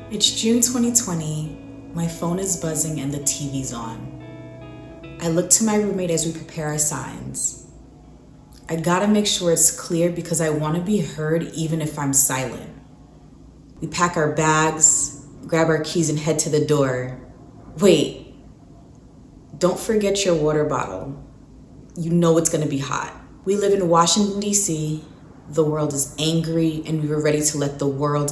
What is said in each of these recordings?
It's June 2020, my phone is buzzing and the TV's on. I look to my roommate as we prepare our signs. I gotta make sure it's clear because I wanna be heard even if I'm silent. We pack our bags, grab our keys and head to the door. Wait, don't forget your water bottle. You know it's gonna be hot. We live in Washington, D.C. The world is angry and we were ready to let the world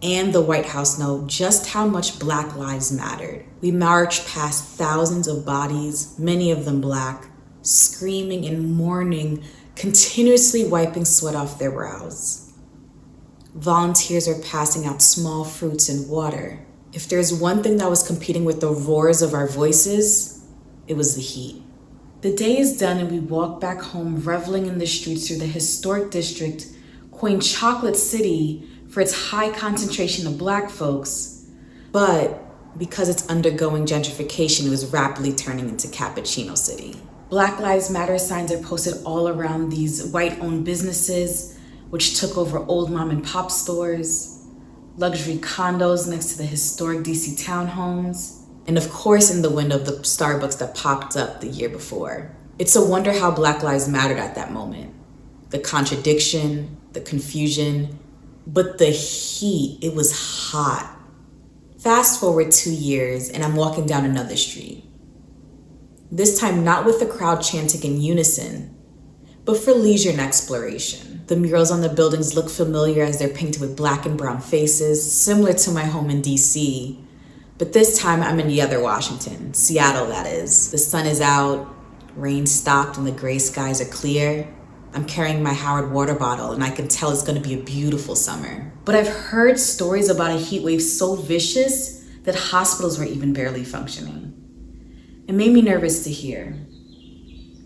and the White House know just how much Black lives mattered. We marched past thousands of bodies, many of them Black, screaming and mourning, continuously wiping sweat off their brows. Volunteers are passing out small fruits and water. If there's one thing that was competing with the roars of our voices, it was the heat. The day is done and we walk back home reveling in the streets through the historic district, coined Chocolate City for its high concentration of Black folks, but because it's undergoing gentrification, it was rapidly turning into Cappuccino City. Black Lives Matter signs are posted all around these white-owned businesses, which took over old mom and pop stores, luxury condos next to the historic DC townhomes, and of course in the window of the Starbucks that popped up the year before. It's a wonder how Black lives mattered at that moment. The contradiction, the confusion, but the heat, it was hot. Fast forward 2 years and I'm walking down another street. This time not with the crowd chanting in unison, but for leisure and exploration. The murals on the buildings look familiar as they're painted with Black and brown faces, similar to my home in DC. But this time I'm in the other Washington, Seattle that is. The sun is out, rain stopped and the gray skies are clear. I'm carrying my Howard water bottle and I can tell it's gonna be a beautiful summer. But I've heard stories about a heat wave so vicious that hospitals were even barely functioning. It made me nervous to hear.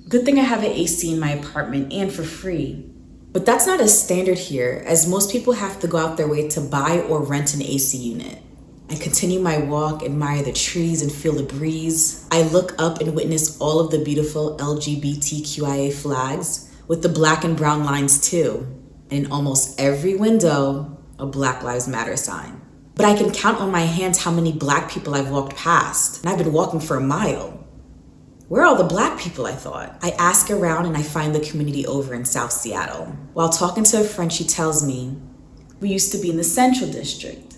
Good thing I have an AC in my apartment and for free. But that's not a standard here, as most people have to go out their way to buy or rent an AC unit. I continue my walk, admire the trees and feel the breeze. I look up and witness all of the beautiful LGBTQIA flags, with the Black and brown lines too. And in almost every window, a Black Lives Matter sign. But I can count on my hands how many Black people I've walked past, and I've been walking for a mile. Where are all the Black people, I thought? I ask around and I find the community over in South Seattle. While talking to a friend, she tells me, we used to be in the Central District.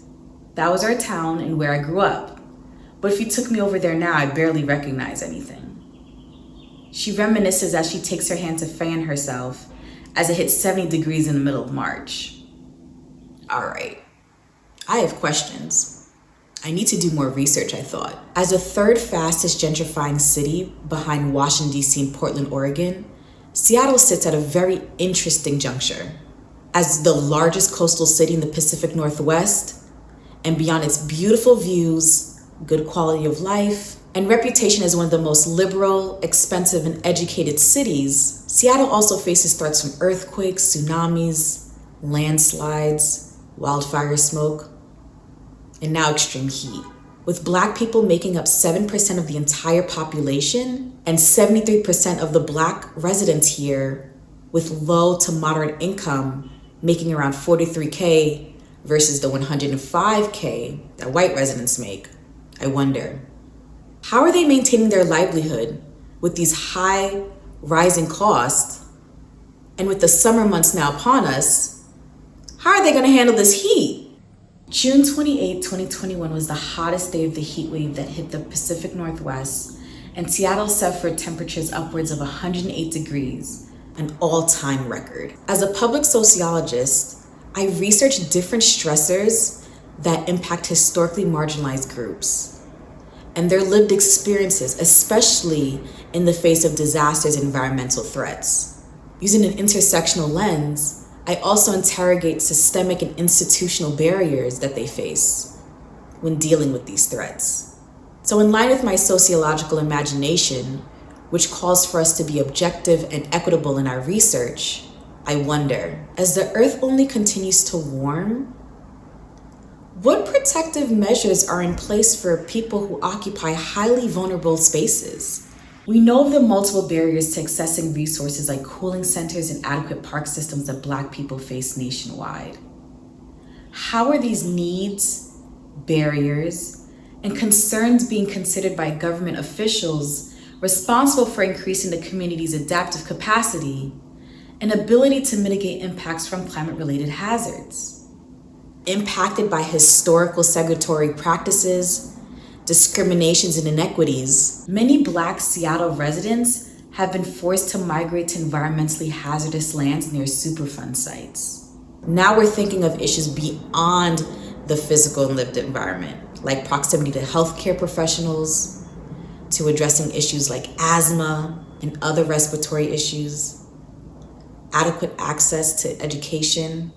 That was our town and where I grew up. But if you took me over there now, I'd barely recognize anything. She reminisces as she takes her hand to fan herself as it hits 70 degrees in the middle of March. All right, I have questions. I need to do more research, I thought. As the third fastest gentrifying city behind Washington, D.C. and Portland, Oregon, Seattle sits at a very interesting juncture. As the largest coastal city in the Pacific Northwest, and beyond its beautiful views, good quality of life, and reputation as one of the most liberal, expensive, and educated cities, Seattle also faces threats from earthquakes, tsunamis, landslides, wildfire smoke, and now extreme heat. With Black people making up 7% of the entire population and 73% of the Black residents here with low to moderate income making around $43K versus the $105K that white residents make, I wonder, how are they maintaining their livelihood with these high rising costs? And with the summer months now upon us, how are they gonna handle this heat? June 28, 2021 was the hottest day of the heat wave that hit the Pacific Northwest, and Seattle suffered temperatures upwards of 108 degrees, an all-time record. As a public sociologist, I researched different stressors that impact historically marginalized groups and their lived experiences, especially in the face of disasters and environmental threats. Using an intersectional lens, I also interrogate systemic and institutional barriers that they face when dealing with these threats. So in line with my sociological imagination, which calls for us to be objective and equitable in our research, I wonder, as the Earth only continues to warm, what protective measures are in place for people who occupy highly vulnerable spaces? We know of the multiple barriers to accessing resources like cooling centers and adequate park systems that Black people face nationwide. How are these needs barriers, and concerns being considered by government officials responsible for increasing the community's adaptive capacity and ability to mitigate impacts from climate-related hazards. Impacted by historical segregatory practices, discriminations, and inequities, many Black Seattle residents have been forced to migrate to environmentally hazardous lands near Superfund sites. Now we're thinking of issues beyond the physical and lived environment, like proximity to healthcare professionals, to addressing issues like asthma and other respiratory issues, adequate access to education,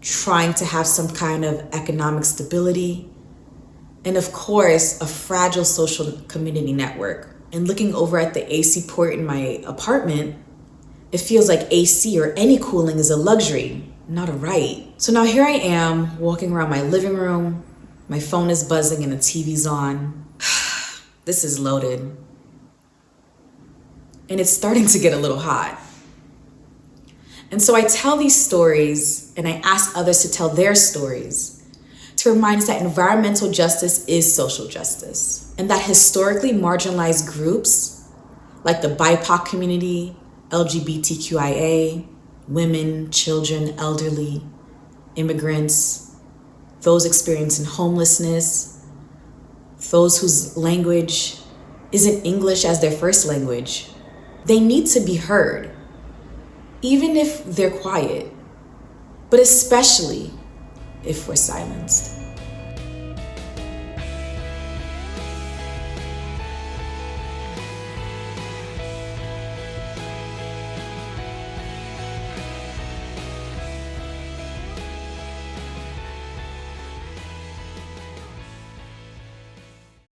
trying to have some kind of economic stability, and of course, a fragile social community network. And looking over at the AC port in my apartment, it feels like AC or any cooling is a luxury, not a right. So now here I am walking around my living room, my phone is buzzing and the TV's on. This is loaded. And it's starting to get a little hot. And so I tell these stories and I ask others to tell their stories to remind us that environmental justice is social justice, and that historically marginalized groups like the BIPOC community, LGBTQIA, women, children, elderly, immigrants, those experiencing homelessness, those whose language isn't English as their first language, they need to be heard, even if they're quiet, but especially if we're silenced.